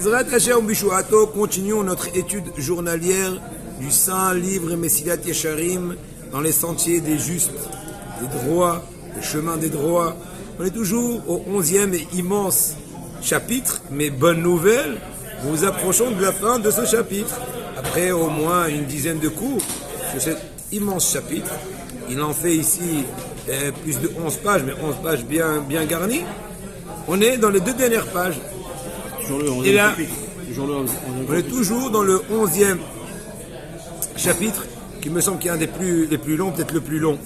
Bezrat Hashem Bishuato, continuons notre étude journalière du Saint Livre Messilat Yesharim dans les sentiers des justes, des droits, le chemin des droits. On est toujours au 11e et immense chapitre, mais bonne nouvelle, nous nous approchons de la fin de ce chapitre. Après au moins une dizaine de cours sur cet immense chapitre, il en fait ici plus de 11 pages, mais 11 pages bien garnies. On est dans les deux dernières pages. Et là, on est toujours dans le 11e chapitre, qui me semble qu'il est un des plus longs, peut-être le plus long,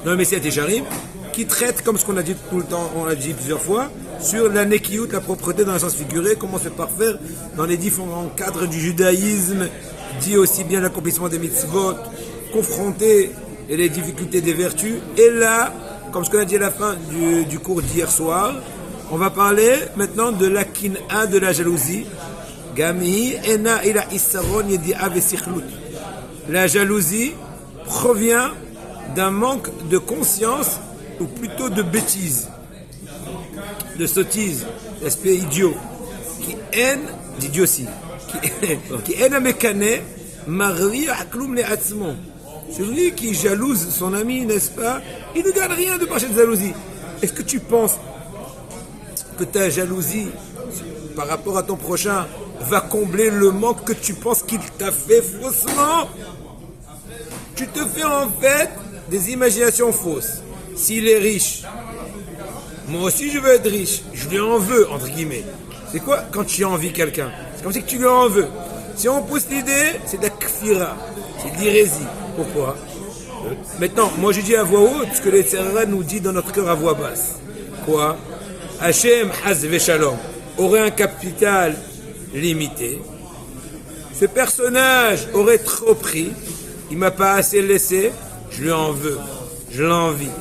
dans le Messilat Yesharim, qui traite, comme ce qu'on a dit tout le temps, on l'a dit plusieurs fois, sur la nekiyut, la propreté dans le sens figuré, comment se parfaire dans les différents cadres du judaïsme, dit aussi bien l'accomplissement des mitzvot, confronter les difficultés des vertus. Et là, comme ce qu'on a dit à la fin du cours d'hier soir, on va parler maintenant de la kin'a, de la jalousie. La jalousie provient d'un manque de conscience, ou plutôt de bêtise, de sottise, d'aspect idiot, qui haine, d'idiotie, qui haine à mécaner, celui qui jalouse son ami, n'est-ce pas, il ne gagne rien de par cette jalousie. Est-ce que tu penses que ta jalousie par rapport à ton prochain va combler le manque que tu penses qu'il t'a fait faussement? Tu te fais en fait des imaginations fausses. S'il est riche, moi aussi je veux être riche, je lui en veux, entre guillemets. C'est quoi quand tu envies quelqu'un? C'est comme si tu lui en veux. Si on pousse l'idée, c'est de la kfira, c'est de l'hérésie. Pourquoi? Maintenant, moi je dis à voix haute ce que les Tzara nous dit dans notre cœur à voix basse. Quoi? Hachem Haz Veshalom aurait un capital limité. Ce personnage aurait trop pris. Il m'a pas assez laissé. Je lui en veux. Je l'envie.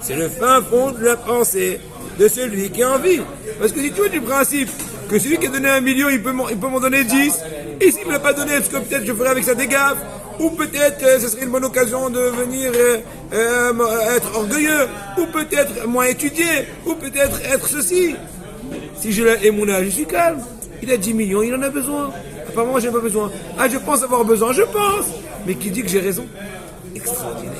C'est le fin fond de la pensée de celui qui a envie. Parce que si tu veux du principe que celui qui a donné 1 million, il peut m'en donner 10. Et s'il ne me l'a pas donné, est-ce que peut-être je ferai avec ça des gaffes? Ou peut-être ce serait une bonne occasion de venir être orgueilleux, ou peut-être moins étudier, ou peut-être être ceci. Si je l'ai émouna, je suis calme. Il a 10 millions, il en a besoin. Apparemment, je n'ai pas besoin. Ah, je pense avoir besoin, je pense. Mais qui dit que j'ai raison? Extraordinaire.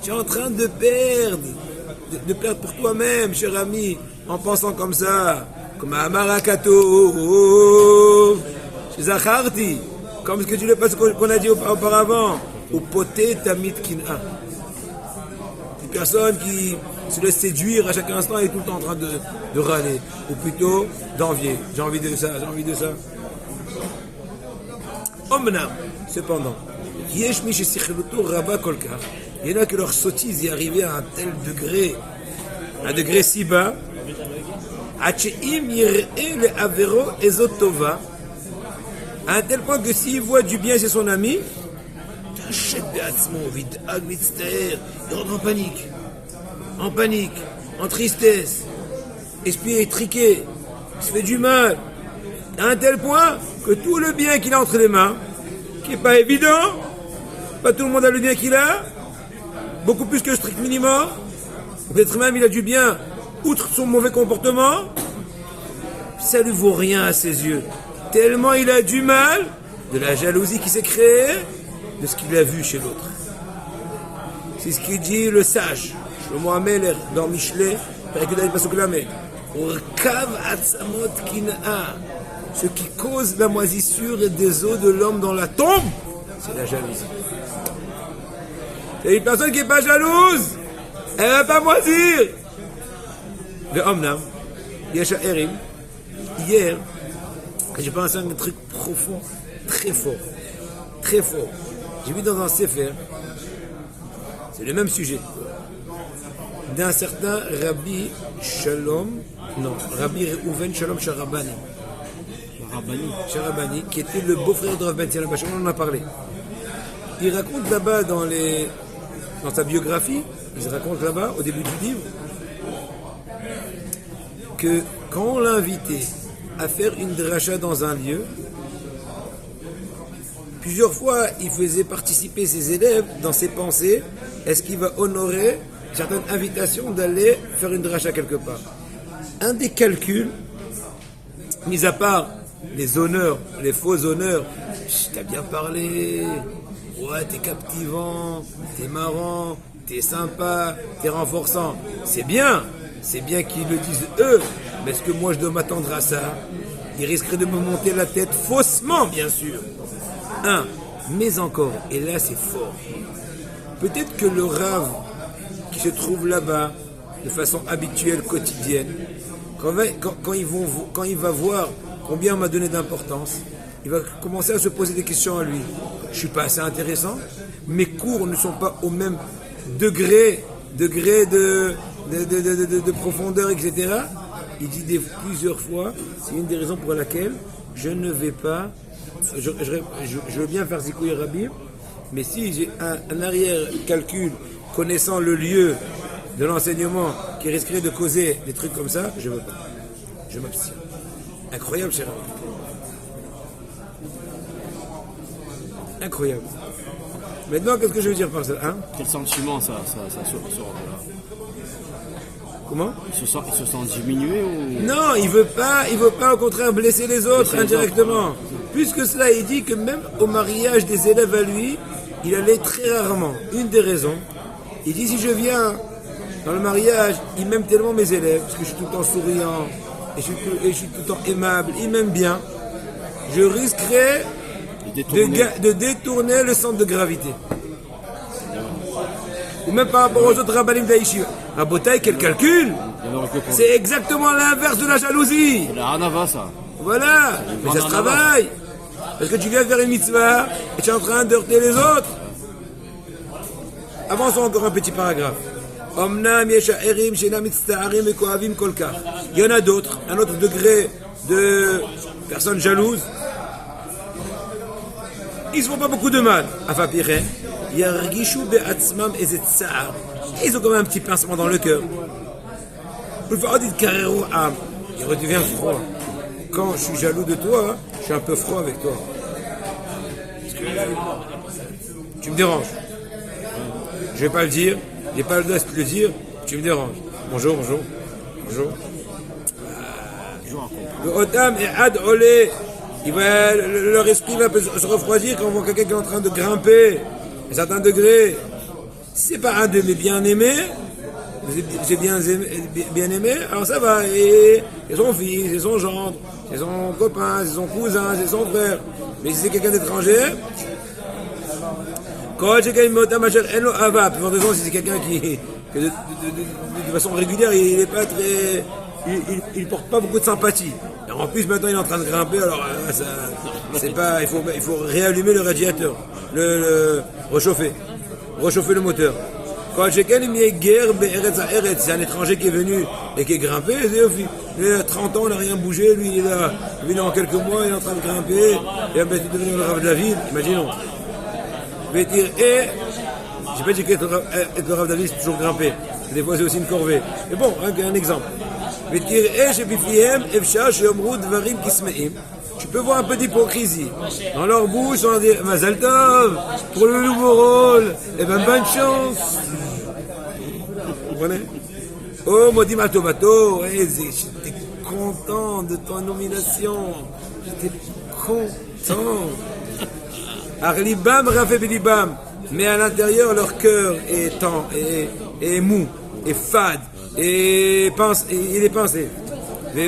Tu es en train de perdre. De perdre pour toi-même, cher ami, en pensant comme ça. Comme à Marakato, chez Zacharti, comme ce que tu le passes qu'on a dit auparavant, ou poté tamit kin'a. Une personne qui se laisse séduire à chaque instant et est tout le temps en train de râler, ou plutôt d'envier. J'ai envie de ça, j'ai envie de ça. Omna, cependant, il y en a que leur sottise est arrivée à un tel degré, un degré si bas, à un tel point que s'il voit du bien chez son ami, il rentre en panique, en tristesse, esprit étriqué, il se fait du mal, à un tel point que tout le bien qu'il a entre les mains, qui n'est pas évident, pas tout le monde a le bien qu'il a, beaucoup plus que le strict minimum, peut-être même il a du bien, outre son mauvais comportement, ça ne vaut rien à ses yeux. Tellement il a du mal de la jalousie qui s'est créée de ce qu'il a vu chez l'autre. C'est ce qu'il dit le sage, Shlomo HaMelech, dans Michelet, ce qui cause la moisissure des os de l'homme dans la tombe, c'est la jalousie. C'est une personne qui n'est pas jalouse, elle ne va pas moisir. Hier, j'ai pensé à un truc profond, très fort. J'ai vu dans un sefer, c'est le même sujet, d'un certain Rabbi Reuven Shalom Sharabani, qui était le beau-frère de Rav Ben Tzia Bachar, on en a parlé. Il raconte là-bas dans sa biographie, il raconte là-bas au début du livre, que quand on l'a invité à faire une dracha dans un lieu, plusieurs fois il faisait participer ses élèves dans ses pensées. Est-ce qu'il va honorer certaine invitation d'aller faire une dracha quelque part. Un des calculs, mis à part les honneurs, les faux honneurs, t'as bien parlé, ouais, t'es captivant, t'es marrant, t'es sympa, t'es renforçant. C'est bien qu'ils le disent eux, mais est-ce que moi je dois m'attendre à ça? Ils risqueraient de me monter la tête faussement, bien sûr. Mais encore, et là c'est fort, peut-être que le Rav qui se trouve là-bas, de façon habituelle, quotidienne, quand il va voir combien on m'a donné d'importance, il va commencer à se poser des questions à lui. Je ne suis pas assez intéressant, mes cours ne sont pas au même degré de profondeur, etc. Il dit plusieurs fois, c'est une des raisons pour laquelle je ne vais pas, je veux bien faire Zikouï Rabbi, mais si j'ai un arrière-calcul connaissant le lieu de l'enseignement qui risquerait de causer des trucs comme ça, je ne veux pas. Je m'abstiens. Incroyable, cher ami. Incroyable. Maintenant, qu'est-ce que je veux dire par ça, hein? Quel sentiment ça sort de là? Comment? Il se sent diminué ou... Non, il veut pas au contraire blesser les autres indirectement. Plus que cela, il dit que même au mariage des élèves à lui, il allait très rarement. Une des raisons, il dit si je viens dans le mariage, il m'aime tellement mes élèves, parce que je suis tout le temps souriant, et je suis tout le temps aimable, il m'aime bien, je risquerais de détourner le centre de gravité. Ou même par rapport aux autres rabbanim d'Aïchir. Rabotaï, quel calcul! C'est exactement l'inverse de la jalousie. C'est la hanava, ça. Voilà, mais ça se travaille. Parce que tu viens faire une mitzvah et tu es en train de heurter les autres. Avançons encore un petit paragraphe. Il y en a d'autres, un autre degré de personnes jalouses. Ils ne se font pas beaucoup de mal. Ils ont quand même un petit pincement dans le cœur. Il redevient froid. Quand je suis jaloux de toi, je suis un peu froid avec toi. Tu me déranges. Je vais pas le dire, j'ai pas le droit de le dire, tu me déranges. Bonjour. Le Otam et Ad Olé, leur esprit va se refroidir quand on voit quelqu'un qui est en train de grimper à un certain degré. Si c'est pas un de mes bien-aimés, j'ai bien aimé, alors ça va. Et c'est son fils, c'est son gendre, c'est son copain, c'est son cousin, c'est son frère. Mais si c'est quelqu'un d'étranger, quand j'ai quelqu'un si c'est quelqu'un qui de façon régulière, il est pas très, il porte pas beaucoup de sympathie. Et en plus maintenant il est en train de grimper, alors ça, c'est pas, il faut réallumer le radiateur, le réchauffer le moteur. Quand j'ai quelqu'un c'est un étranger qui est venu et qui est grimpé, il a 30 ans, il n'a rien bougé, lui il est là, en quelques mois, il est en train de grimper, il va devenir le Rav David, imaginons. Je j'ai pas dit qu'être le Rav David c'est toujours grimper, des fois c'est aussi une corvée. Mais bon, un exemple. Tu peux voir un peu d'hypocrisie. Dans leur bouche, on va dire Mazal Tov, pour le nouveau rôle, et ben bonne chance. Vous comprenez? Oh, Modim Atovato, j'étais content de ton nomination. J'étais content. Arlibam, Rafé Bilibam. Mais à l'intérieur, leur cœur est mou, et fade, et il est pincé. C'est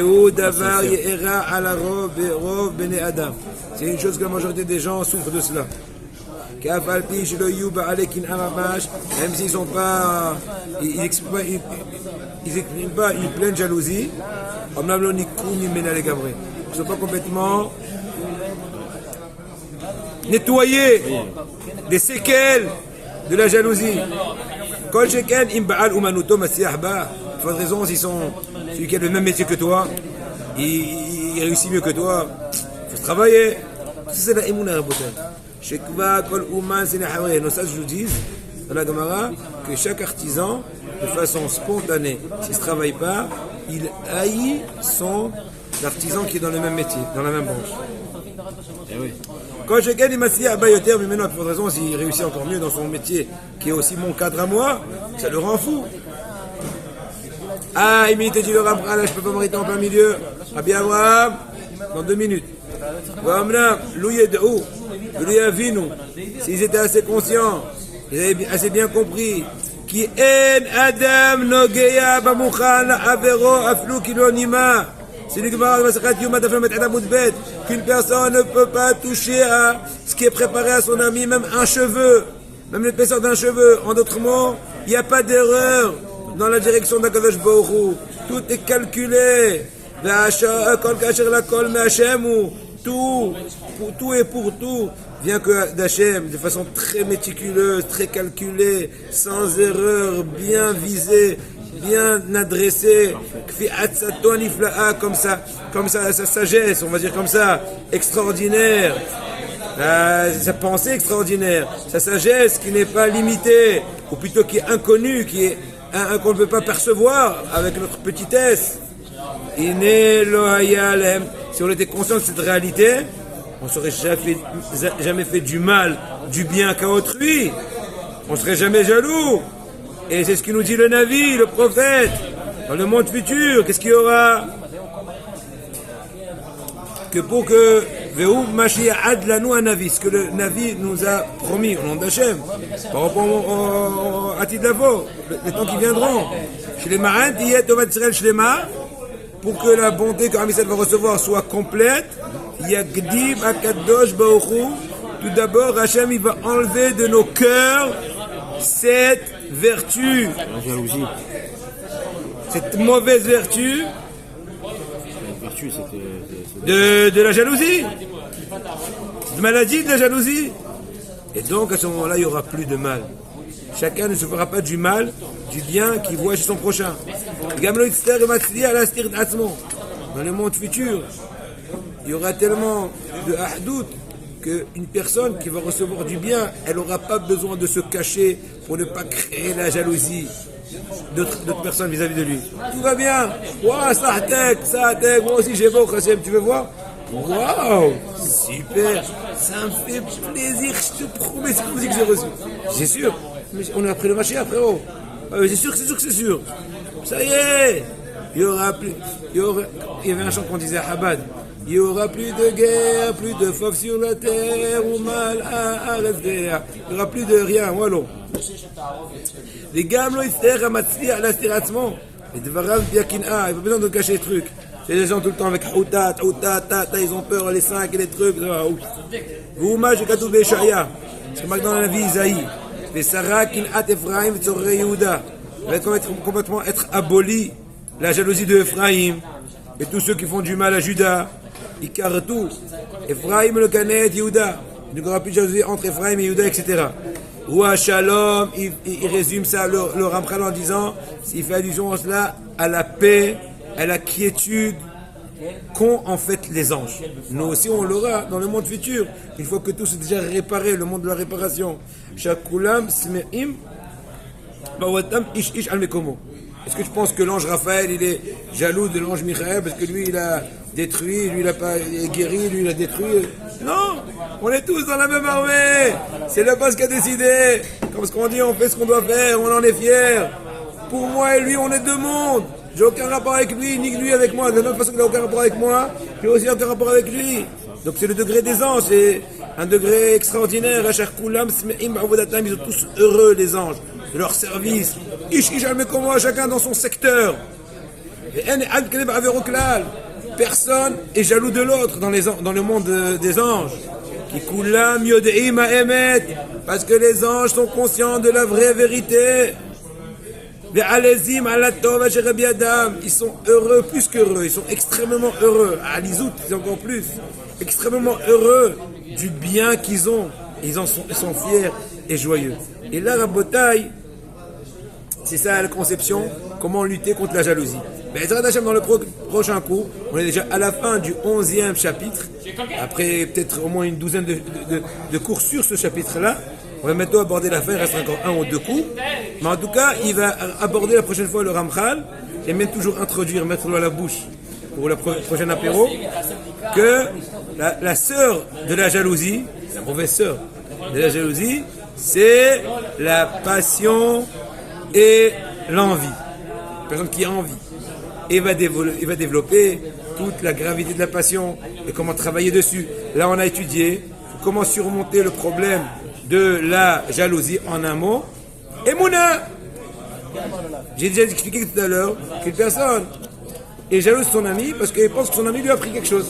une chose que la majorité des gens souffrent de cela. Même s'ils sont pas, ils n'expriment pas une pleine jalousie, ils ne sont pas complètement nettoyés des séquelles de la jalousie. Quand chacun imba'al umanuto masiyahba, pas de raison s'ils sont celui qui a le même métier que toi, il réussit mieux que toi. Il faut se travailler. C'est la émouna rabotan. Shekva kol uman sinahawe. Nos sages nous disent dans la Gemara que chaque artisan, de façon spontanée, s'il ne se travaille pas, il haït l'artisan qui est dans le même métier, dans la même branche. Eh oui. Quand je gagne Massia Bayoter, mais maintenant, pour raison, s'il réussit encore mieux dans son métier, qui est aussi mon cadre à moi, ça le rend fou. Ah, il m'a dit le Ramchal, là, je peux pas m'arrêter en plein milieu. Rabbi Abraham, dans 2 minutes. Voilà, Louis de où Louis Avinu, s'ils étaient assez conscients, ils avaient assez bien compris, qui en Adam Nogeya Bamukhan Avero Aflou Kilonima. C'est qu'une personne ne peut pas toucher à ce qui est préparé à son ami, même un cheveu, même l'épaisseur d'un cheveu. En d'autres mots, il n'y a pas d'erreur dans la direction d'Akadosh Baruch Hu. Tout est calculé. Tout est pour tout. Vient que d'Hachem, de façon très méticuleuse, très calculée, sans erreur, bien visée, bien adressée, comme ça, sa sagesse, on va dire comme ça, extraordinaire, sa pensée extraordinaire, sa sagesse qui n'est pas limitée, ou plutôt qui est inconnue, qu'on ne peut pas percevoir avec notre petitesse. Si on était conscient de cette réalité, on ne serait jamais fait du mal, du bien qu'à autrui. On ne serait jamais jaloux. Et c'est ce que nous dit le Navi, le prophète. Dans le monde futur, qu'est-ce qu'il y aura? Que pour que Ve'u Mashiach ad lanu un Navi, ce que le Navi nous a promis au nom d'Hachem, par rapport à Tidavo, les temps qui viendront. Chez les marins, Tiyet Tovat Israël Shlema, pour que la bonté que Amisel va recevoir soit complète, Yagdim Akadosh Baruch Hu, tout d'abord, Hachem, il va enlever de nos cœurs cette vertu, La jalousie. cette mauvaise vertu La vertu, c'était. de la jalousie, de maladie de la jalousie. Et donc, à ce moment-là, il n'y aura plus de mal. Chacun ne se fera pas du mal, du bien qu'il voit chez son prochain. Dans le monde futur, il y aura tellement de ahdout qu'une personne qui va recevoir du bien, elle n'aura pas besoin de se cacher pour ne pas créer la jalousie d'autres personnes vis-à-vis de lui. Tout va bien. Waouh, ça moi aussi j'ai beau, Hashem, tu veux voir? Waouh, super, ça me fait plaisir, je te promets, c'est comme ça que j'ai reçu. C'est sûr, mais on a pris le marché, frérot. C'est sûr. Ça y est, il y avait un chant qu'on disait à Chabad. Il n'y aura plus de guerre, plus de fauves sur la terre, ou mal à arrêter. Il n'y aura plus de rien, voilà. Les gamins, ils se ramassent à l'astiratement. Les devarav biakina, il n'y a pas besoin de cacher les trucs. C'est les gens tout le temps avec outat, ils ont peur, les 5 et les trucs. Vous, moi, j'ai katou Béchaïa. C'est marqué dans la vie Isaïe. Les Sarah, Kinat, Ephraim, Tzorre Yehuda. Il va complètement être aboli la jalousie de Ephraim et tous ceux qui font du mal à Juda. Ikaratu, Ephraim le Kanet, Yehuda. Il n'y aura plus de jalousie entre Ephraim et Yehuda, etc. Ou à Shalom, il résume ça, le Ramchal, en disant, s'il fait allusion à cela, à la paix, à la quiétude qu'ont en fait les anges. Nous aussi, on l'aura dans le monde futur. Une fois que tout est déjà réparé, le monde de la réparation. Shakulam Smeim, Bawatam Ish al Mekomo. Est-ce que tu penses que l'ange Raphaël, il est jaloux de l'ange Michael parce que lui, il a détruit, lui, il a pas guéri, lui, il a détruit? Non, on est tous dans la même armée. C'est le boss qui a décidé. Comme ce qu'on dit, on fait ce qu'on doit faire, on en est fiers. Pour moi et lui, on est deux mondes. J'ai aucun rapport avec lui, ni lui avec moi. De la même façon qu'il n'a aucun rapport avec moi, j'ai aussi aucun rapport avec lui. Donc c'est le degré des anges, c'est un degré extraordinaire. Ils sont tous heureux, les anges, de leur service. Chacun dans son secteur. Personne est jaloux de l'autre dans le monde des anges. Parce que les anges sont conscients de la vraie vérité. Ils sont heureux, plus qu'heureux, ils sont extrêmement heureux. À Alizout, c'est encore plus. Extrêmement heureux du bien qu'ils ont. Ils sont fiers et joyeux. Et là, Rabotai, c'est ça la conception, comment lutter contre la jalousie. Mais dans le prochain cours, on est déjà à la fin du 11e chapitre. Après peut-être au moins une douzaine de cours sur ce chapitre-là. On va maintenant aborder la fin, il reste encore un ou deux coups. Mais en tout cas, il va aborder la prochaine fois le Ramchal. J'aime bien toujours introduire, mettre-le à la bouche pour le prochain apéro, que la sœur de la jalousie, la mauvaise sœur de la jalousie, c'est la passion et l'envie. Une personne qui a envie. Et va développer toute la gravité de la passion et comment travailler dessus. Là, on a étudié comment surmonter le problème de la jalousie en un mot. Et Mouna, j'ai déjà expliqué tout à l'heure qu'une personne est jalouse de son ami parce qu'elle pense que son ami lui a appris quelque chose.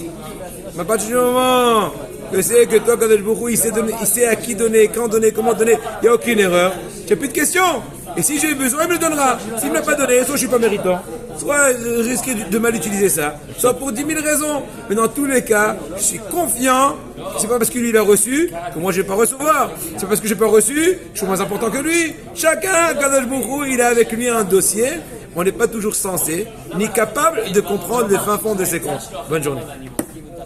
Mais à partir du moment que c'est que toi, Kadosh Baruch Hu, il sait à qui donner, quand donner, comment donner, il n'y a aucune erreur. Tu n'as plus de questions. Et si j'ai besoin, il me le donnera. S'il ne me l'a pas donné, soit je ne suis pas méritant, soit je risque de mal utiliser ça, soit pour 10 000 raisons. Mais dans tous les cas, je suis confiant. C'est pas parce que lui il a reçu que moi je vais pas recevoir. C'est pas parce que j'ai pas reçu, je suis moins important que lui. Chacun, Kadosh Baruch Hu, il a avec lui un dossier. On n'est pas toujours censé, ni capable de comprendre les fins fonds de ses comptes. Bonne journée.